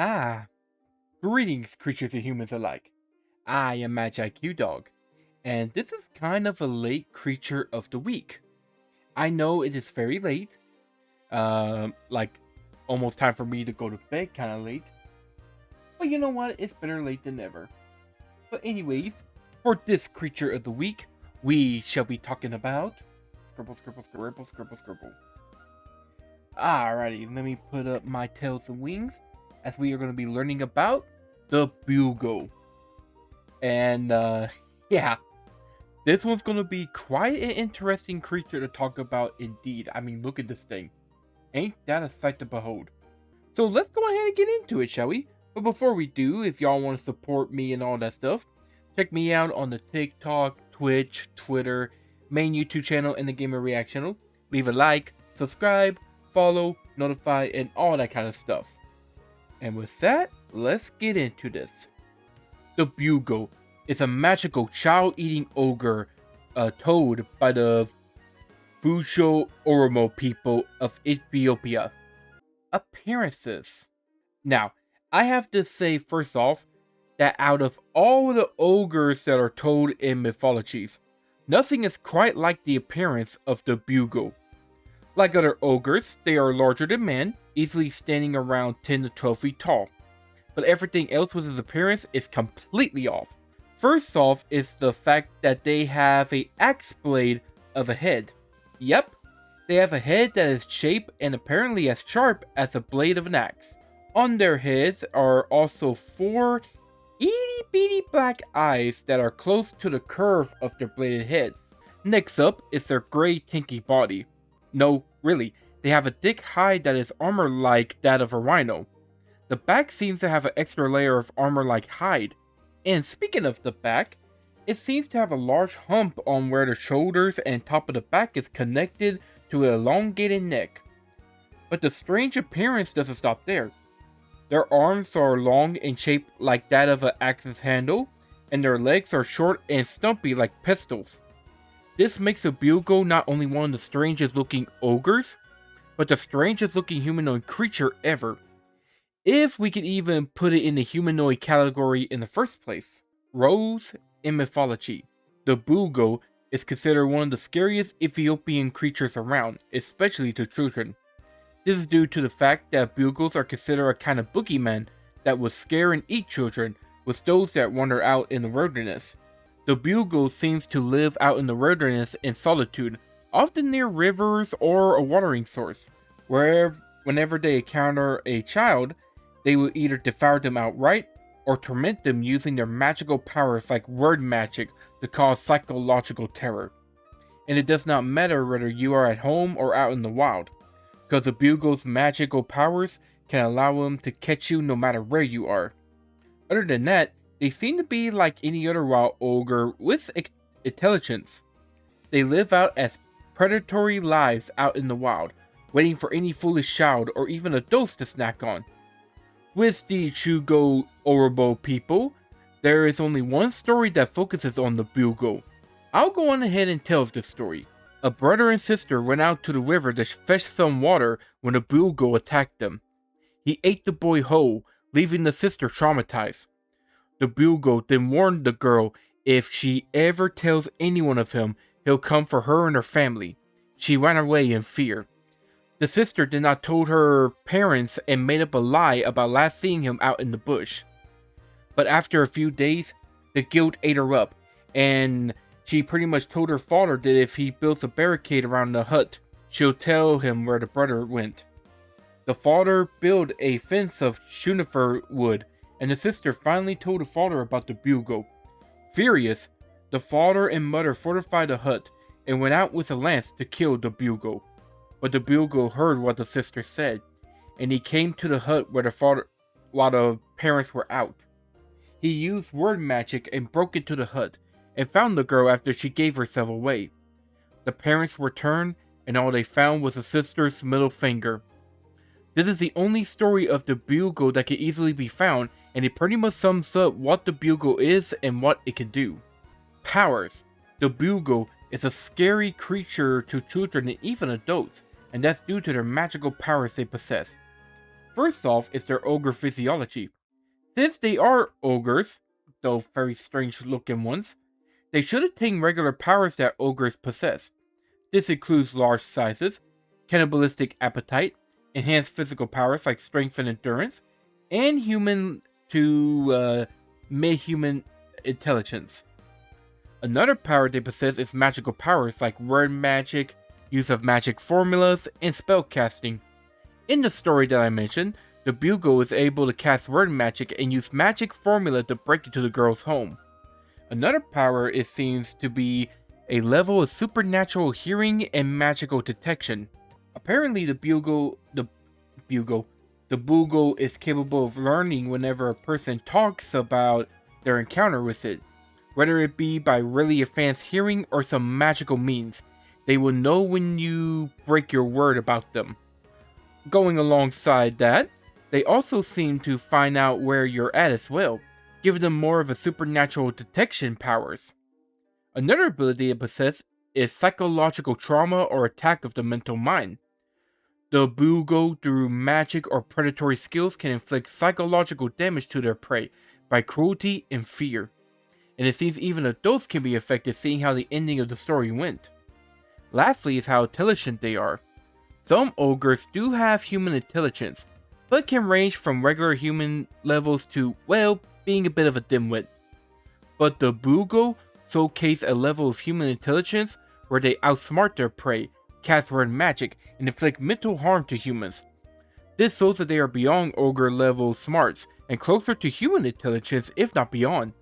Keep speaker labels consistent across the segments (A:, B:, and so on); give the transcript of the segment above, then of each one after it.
A: Ah, greetings, creatures and humans alike. I am MagiQDog, and this is kind of a late creature of the week. I know it is very late, like almost time for me to go to bed, kind of late. But you know what? It's better late than never. But anyways, for this creature of the week, we shall be talking about scribble, scribble, scribble, scribble, scribble. Alrighty, let me put up my tails and wings, as we are going to be learning about the Bulgu. And yeah, this one's going to be quite an interesting creature to talk about indeed. I mean, look at this thing. Ain't that a sight to behold? So let's go ahead and get into it, shall we? But before we do, if y'all want to support me and all that stuff, check me out on the TikTok, Twitch, Twitter, main YouTube channel, and the Gamer React channel. Leave a like, subscribe, follow, notify, and all that kind of stuff. And with that, let's get into this. The Bulgu is a magical child-eating ogre toad by the Gujo Oromo people of Ethiopia. Appearances. Now, I have to say first off that out of all the ogres that are told in mythologies, nothing is quite like the appearance of the Bulgu. Like other ogres, they are larger than man, easily standing around 10 to 12 feet tall. But everything else with his appearance is completely off. First off is the fact that they have an axe blade of a head. Yep, they have a head that is shaped and apparently as sharp as the blade of an axe. On their heads are also 4 itty bitty black eyes that are close to the curve of their bladed heads. Next up is their gray kinky body. No, really, they have a thick hide that is armor like that of a rhino. The back seems to have an extra layer of armor like hide. And speaking of the back, it seems to have a large hump on where the shoulders and top of the back is connected to an elongated neck. But the strange appearance doesn't stop there. Their arms are long and shaped like that of an axe's handle, and their legs are short and stumpy like pistols. This makes the Bulgu not only one of the strangest looking ogres, but the strangest looking humanoid creature ever. If we could even put it in the humanoid category in the first place. Rose in mythology. The Bulgu is considered one of the scariest Ethiopian creatures around, especially to children. This is due to the fact that Bulgus are considered a kind of boogeyman that will scare and eat children, with those that wander out in the wilderness. The Bulgu seems to live out in the wilderness in solitude, often near rivers or a watering source, where whenever they encounter a child, they will either devour them outright or torment them using their magical powers like word magic to cause psychological terror. And it does not matter whether you are at home or out in the wild, because the Bulgu's magical powers can allow them to catch you no matter where you are. Other than that, they seem to be like any other wild ogre with intelligence. They live out as predatory lives out in the wild, waiting for any foolish child or even adults to snack on. With the Gujo Oromo people, there is only one story that focuses on the Bulgu. I'll go on ahead and tell this story. A brother and sister went out to the river to fetch some water when a Bulgu attacked them. He ate the boy whole, leaving the sister traumatized. The Bulgu then warned the girl if she ever tells anyone of him, he'll come for her and her family. She ran away in fear. The sister then not told her parents and made up a lie about last seeing him out in the bush. But after a few days, the guilt ate her up, and she pretty much told her father that if he builds a barricade around the hut, she'll tell him where the brother went. The father built a fence of juniper wood, and the sister finally told the father about the Bulgu. Furious, the father and mother fortified the hut and went out with a lance to kill the Bulgu. But the Bulgu heard what the sister said, and he came to the hut while the parents were out. He used word magic and broke into the hut, and found the girl after she gave herself away. The parents returned, and all they found was the sister's middle finger. This is the only story of the Bulgu that can easily be found, and it pretty much sums up what the Bulgu is and what it can do. Powers. The Bulgu is a scary creature to children and even adults, and that's due to their magical powers they possess. First off is their ogre physiology. Since they are ogres, though very strange looking ones, they should attain regular powers that ogres possess. This includes large sizes, cannibalistic appetite, enhanced physical powers like strength and endurance, and human to mid-human intelligence. Another power they possess is magical powers like word magic, use of magic formulas, and spellcasting. In the story that I mentioned, the Bulgu is able to cast word magic and use magic formula to break into the girl's home. Another power seems to be a level of supernatural hearing and magical detection. Apparently the Bulgu is capable of learning whenever a person talks about their encounter with it. Whether it be by really advanced hearing or some magical means, they will know when you break your word about them. Going alongside that, they also seem to find out where you're at as well, giving them more of a supernatural detection powers. Another ability they possess is psychological trauma or attack of the mental mind. The Bulgu, through magic or predatory skills, can inflict psychological damage to their prey by cruelty and fear. And it seems even adults can be affected seeing how the ending of the story went. Lastly is how intelligent they are. Some ogres do have human intelligence, but can range from regular human levels to, well, being a bit of a dimwit. But the Bulgu showcase a level of human intelligence where they outsmart their prey, cast word magic, and inflict mental harm to humans. This shows that they are beyond ogre level smarts, and closer to human intelligence if not beyond.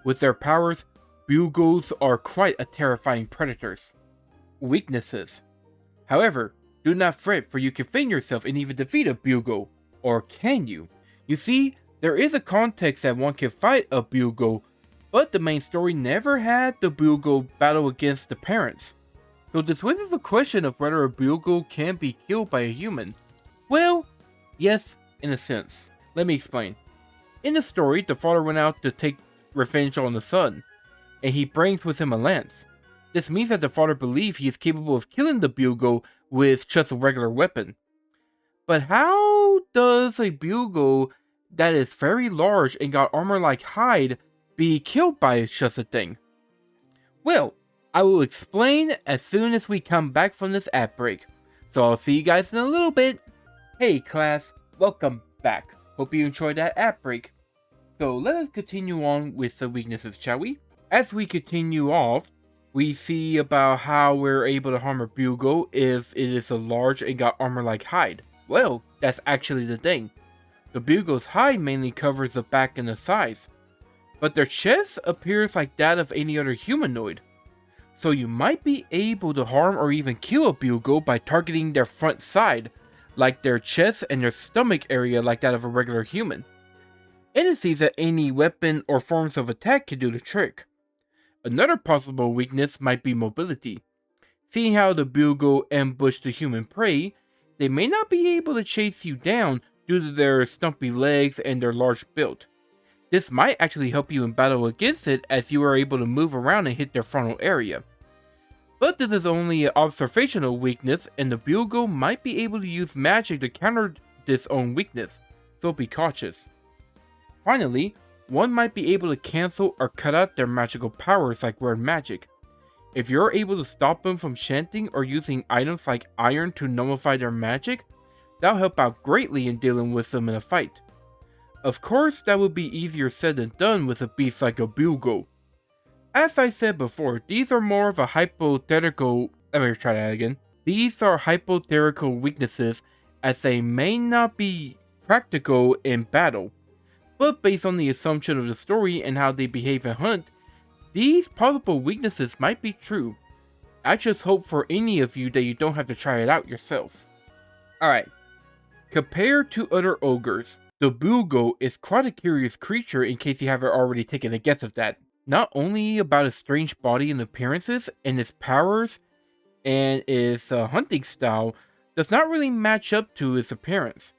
A: With their powers, Bulgus are quite a terrifying predators. Weaknesses. However, do not fret, for you can feign yourself and even defeat a Bulgu. Or can you? You see, there is a context that one can fight a Bulgu, but the main story never had the Bulgu battle against the parents. So this raises the question of whether a Bulgu can be killed by a human. Well, yes, in a sense. Let me explain. In the story, the father went out to take revenge on the son, and he brings with him a lance. This means that the father believes he is capable of killing the Bulgu with just a regular weapon. But how does a Bulgu that is very large and got armor like hide be killed by just a thing? Well, I will explain as soon as we come back from this ad break. So I'll see you guys in a little bit. Hey class, welcome back. Hope you enjoyed that ad break. So let us continue on with the weaknesses, shall we? As we continue off, we see about how we're able to harm a Bulgu if it is a large and got armor like hide. Well, that's actually the thing. The Bulgu's hide mainly covers the back and the sides, but their chest appears like that of any other humanoid. So you might be able to harm or even kill a Bulgu by targeting their front side, like their chest and their stomach area like that of a regular human. And it seems that any weapon or forms of attack can do the trick. Another possible weakness might be mobility. Seeing how the Bulgu ambush the human prey, they may not be able to chase you down due to their stumpy legs and their large build. This might actually help you in battle against it, as you are able to move around and hit their frontal area. But this is only an observational weakness, and the Bulgu might be able to use magic to counter this own weakness, so be cautious. Finally, one might be able to cancel or cut out their magical powers like word magic. If you're able to stop them from chanting or using items like iron to nullify their magic, that'll help out greatly in dealing with them in a fight. Of course, that would be easier said than done with a beast like a Bulgu. As I said before, these are more of a hypothetical. These are hypothetical weaknesses, as they may not be practical in battle. But based on the assumption of the story and how they behave and hunt, these possible weaknesses might be true. I just hope for any of you that you don't have to try it out yourself. Alright, compared to other ogres, the Bulgu is quite a curious creature in case you haven't already taken a guess of that. Not only about its strange body and appearances, and its powers, and its hunting style does not really match up to its appearance.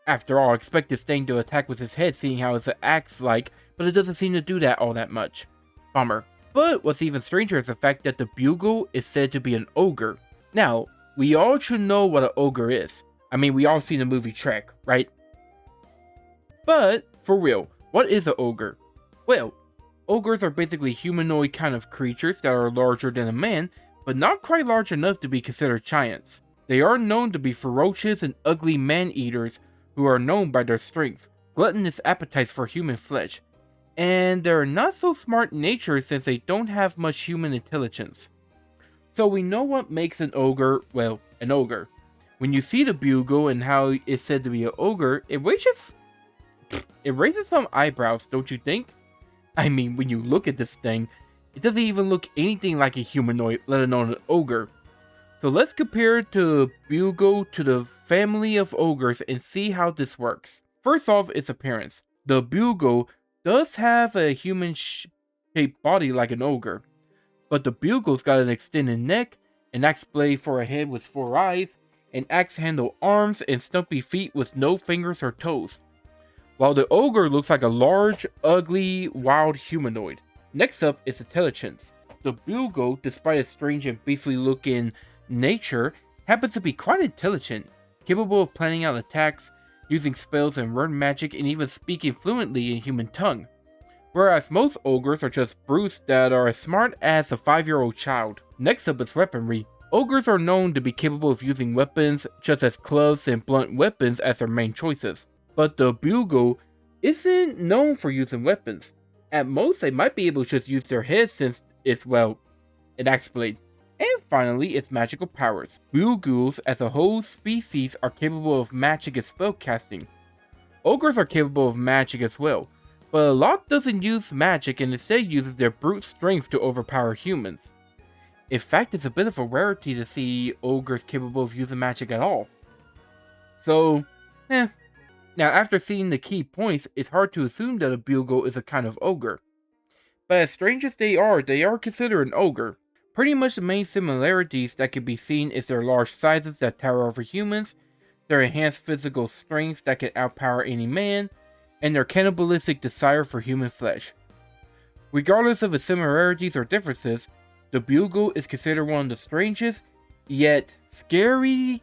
A: After all, I expect this thing to attack with its head, seeing how it's an axe-like, but it doesn't seem to do that all that much. Bummer. But what's even stranger is the fact that the Bulgu is said to be an ogre. Now, we all should know what an ogre is. I mean, we all seen the movie Trek, right? But, for real, what is an ogre? Well, ogres are basically humanoid kind of creatures that are larger than a man, but not quite large enough to be considered giants. They are known to be ferocious and ugly man-eaters who are known by their strength, gluttonous appetites for human flesh, and they're not so smart in nature since they don't have much human intelligence. So we know what makes an ogre, well, an ogre. When you see the Bulgu and how it's said to be an ogre, it raises some eyebrows, don't you think? I mean, when you look at this thing, it doesn't even look anything like a humanoid, let alone an ogre. So let's compare the Bulgu to the family of ogres and see how this works. First off, its appearance. The Bulgu does have a human-shaped body like an ogre, but the Bulgu's got an extended neck, an axe blade for a head with 4 eyes, an axe handle arms, and stumpy feet with no fingers or toes, while the ogre looks like a large, ugly, wild humanoid. Next up is intelligence. The Bulgu, despite its strange and beastly looking nature, happens to be quite intelligent, capable of planning out attacks, using spells and word magic, and even speaking fluently in human tongue. Whereas most ogres are just brutes that are as smart as a 5-year-old child. Next up is weaponry. Ogres are known to be capable of using weapons such as clubs and blunt weapons as their main choices. But the Bulgu isn't known for using weapons. At most, they might be able to just use their heads since it's, well, an axe blade. And finally, its magical powers. Bulgus as a whole species are capable of magic and spellcasting. Ogres are capable of magic as well, but a lot doesn't use magic and instead uses their brute strength to overpower humans. In fact, it's a bit of a rarity to see ogres capable of using magic at all. So, Now after seeing the key points, it's hard to assume that a Bulgu is a kind of ogre. But as strange as they are considered an ogre. Pretty much the main similarities that can be seen is their large sizes that tower over humans, their enhanced physical strength that can outpower any man, and their cannibalistic desire for human flesh. Regardless of its similarities or differences, the Bulgu is considered one of the strangest, yet scariest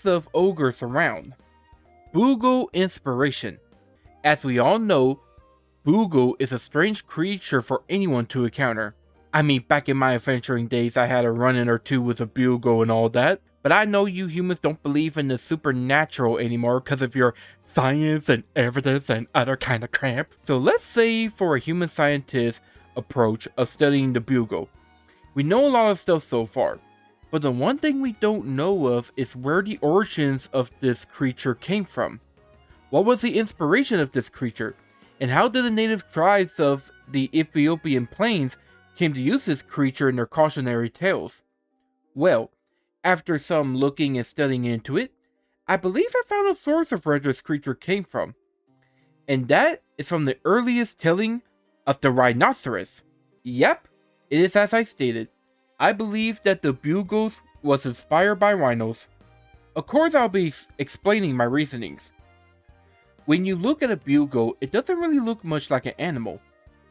A: of ogres around. Bulgu inspiration. As we all know, Bulgu is a strange creature for anyone to encounter. I mean, back in my adventuring days, I had a run-in or two with a Bulgu and all that, but I know you humans don't believe in the supernatural anymore because of your science and evidence and other kind of crap. So let's say for a human scientist approach of studying the Bulgu, we know a lot of stuff so far, but the one thing we don't know of is where the origins of this creature came from. What was the inspiration of this creature, and how did the native tribes of the Ethiopian plains came to use this creature in their cautionary tales? Well, after some looking and studying into it, I believe I found a source of where this creature came from. And that is from the earliest telling of the rhinoceros. Yep, it is as I stated. I believe that the Bulgu was inspired by rhinos. Of course, I'll be explaining my reasonings. When you look at a Bulgu, it doesn't really look much like an animal.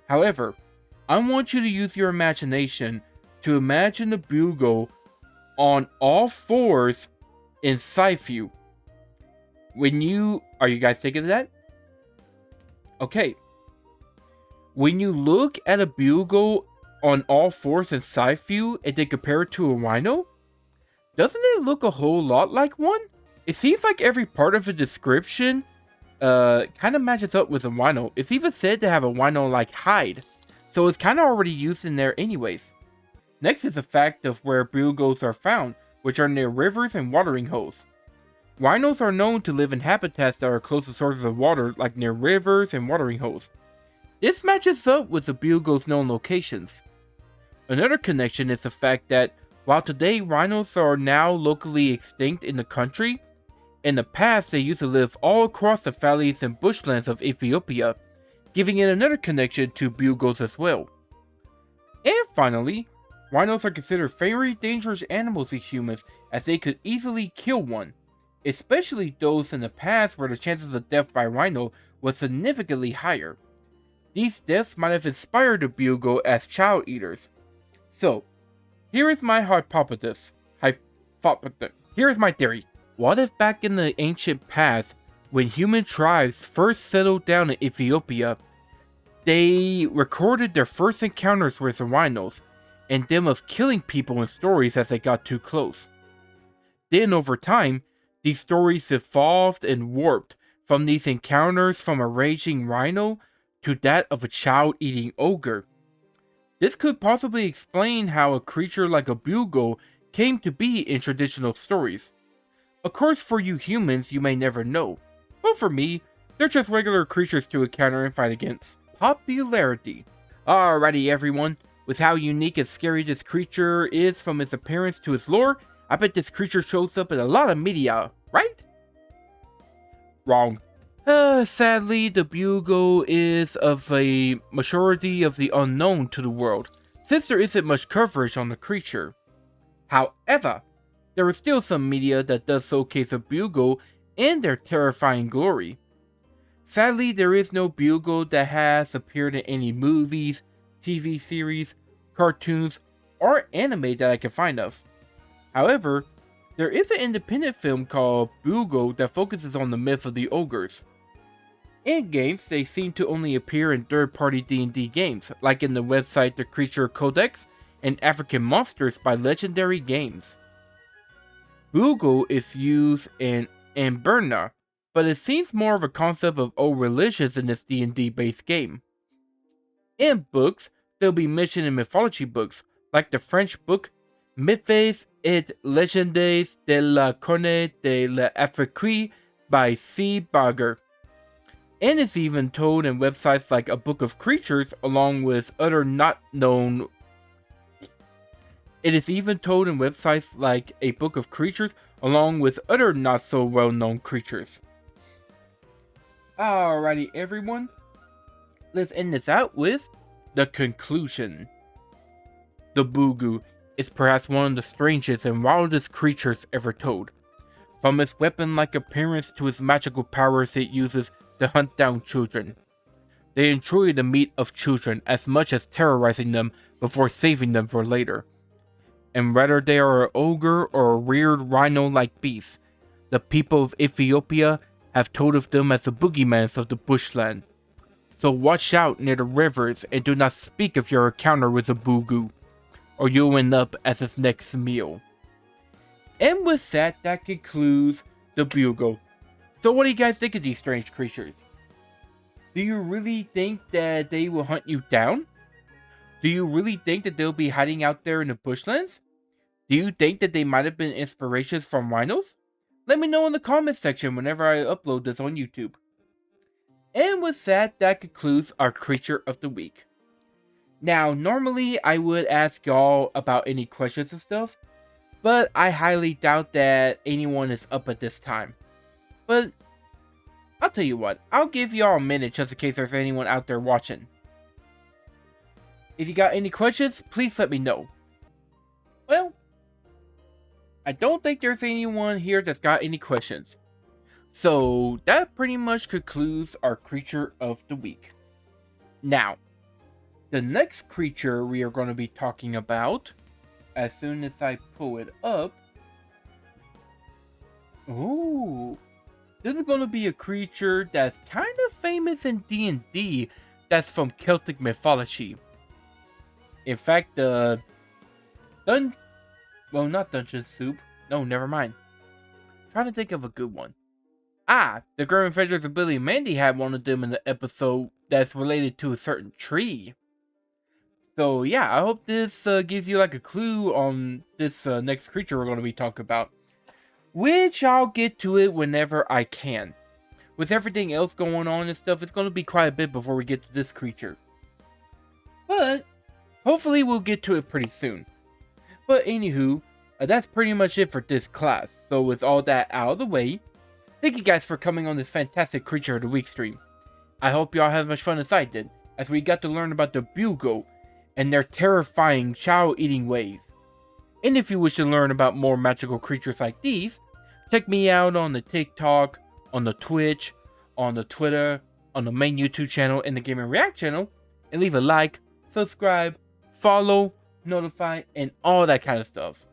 A: However, I want you to use your imagination to imagine the Bulgu on all fours in side view. Are you guys thinking of that? Okay. When you look at a Bulgu on all fours in side view and then compare it to a rhino, doesn't it look a whole lot like one? It seems like every part of the description kind of matches up with a rhino. It's even said to have a rhino-like hide, so it's kind of already used in there anyways. Next is the fact of where Bulgus are found, which are near rivers and watering holes. Rhinos are known to live in habitats that are close to sources of water, like near rivers and watering holes. This matches up with the Bulgu's known locations. Another connection is the fact that while today rhinos are now locally extinct in the country, in the past they used to live all across the valleys and bushlands of Ethiopia, giving it another connection to Bulgus as well. And finally, rhinos are considered very dangerous animals to humans as they could easily kill one, especially those in the past where the chances of death by rhino was significantly higher. These deaths might have inspired the Bulgu as child eaters. So, here is my hypothesis. Here is my theory. What if back in the ancient past, When human tribes first settled down in Ethiopia, they recorded their first encounters with the rhinos, and them of killing people in stories as they got too close. Then over time, these stories evolved and warped from these encounters from a raging rhino to that of a child-eating ogre. This could possibly explain how a creature like a Bulgu came to be in traditional stories. Of course, for you humans, you may never know, but for me, they're just regular creatures to encounter and fight against. Popularity. Alrighty everyone, with how unique and scary this creature is from its appearance to its lore, I bet this creature shows up in a lot of media, right? Wrong. Sadly, the Bulgu is of a majority of the unknown to the world, since there isn't much coverage on the creature. However, there is still some media that does showcase a Bulgu in their terrifying glory. Sadly, there is no Bulgu that has appeared in any movies, TV series, cartoons, or anime that I can find of. However, there is an independent film called Bulgu that focuses on the myth of the ogres. In games, they seem to only appear in third-party D&D games, like in the website The Creature Codex and African Monsters by Legendary Games. Bulgu is used in Amberna, but it seems more of a concept of old religions in this D&D based game. In books, they'll be mentioned in mythology books, like the French book Mythes et Légendes de la Corne de l'Afrique by C. Barger. And it's even told in websites like A Book of Creatures along with other not known. It is even told in websites like A Book of Creatures along with other not so well known creatures. Alrighty everyone, let's end this out with the conclusion. The Bulgu is perhaps one of the strangest and wildest creatures ever told. From its weapon-like appearance to its magical powers it uses to hunt down children. They enjoy the meat of children as much as terrorizing them before saving them for later. And whether they are an ogre or a weird rhino-like beast, the people of Ethiopia have told of them as the boogeymans of the bushland. So watch out near the rivers and do not speak of your encounter with a Bulgu, or you'll end up as its next meal. And with that, that concludes the Bulgu. So what do you guys think of these strange creatures? Do you really think that they will hunt you down? Do you really think that they'll be hiding out there in the bushlands? Do you think that they might have been inspirations from rhinos? Let me know in the comment section whenever I upload this on YouTube. And with that, that concludes our creature of the week. Now, normally I would ask y'all about any questions and stuff, but I highly doubt that anyone is up at this time. But I'll tell you what, I'll give y'all a minute just in case there's anyone out there watching. If you got any questions, please let me know. Well, I don't think there's anyone here that's got any questions. So that pretty much concludes our creature of the week. Now, the next creature we are going to be talking about, as soon as I pull it up. Ooh, this is going to be a creature that's kind of famous in D&D that's from Celtic mythology. In fact, not Dungeon Soup. No, never mind. Trying to think of a good one. The Grim Adventures of Billy and Mandy had one of them in the episode that's related to a certain tree. So yeah, I hope this gives you like a clue on this next creature we're going to be talking about. Which I'll get to it whenever I can. With everything else going on and stuff, it's going to be quite a bit before we get to this creature. But hopefully we'll get to it pretty soon. But anywho, that's pretty much it for this class. So with all that out of the way, thank you guys for coming on this fantastic Creature of the Week stream. I hope y'all had as much fun as I did, as we got to learn about the Bulgu and their terrifying child-eating ways. And if you wish to learn about more magical creatures like these, check me out on the TikTok, on the Twitch, on the Twitter, on the main YouTube channel and the Game and React channel, and leave a like, subscribe, follow, notify, and all that kind of stuff.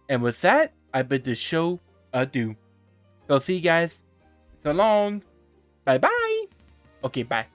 A: And with that, I bid this show adieu. So see you guys So long. Bye bye. Okay, bye.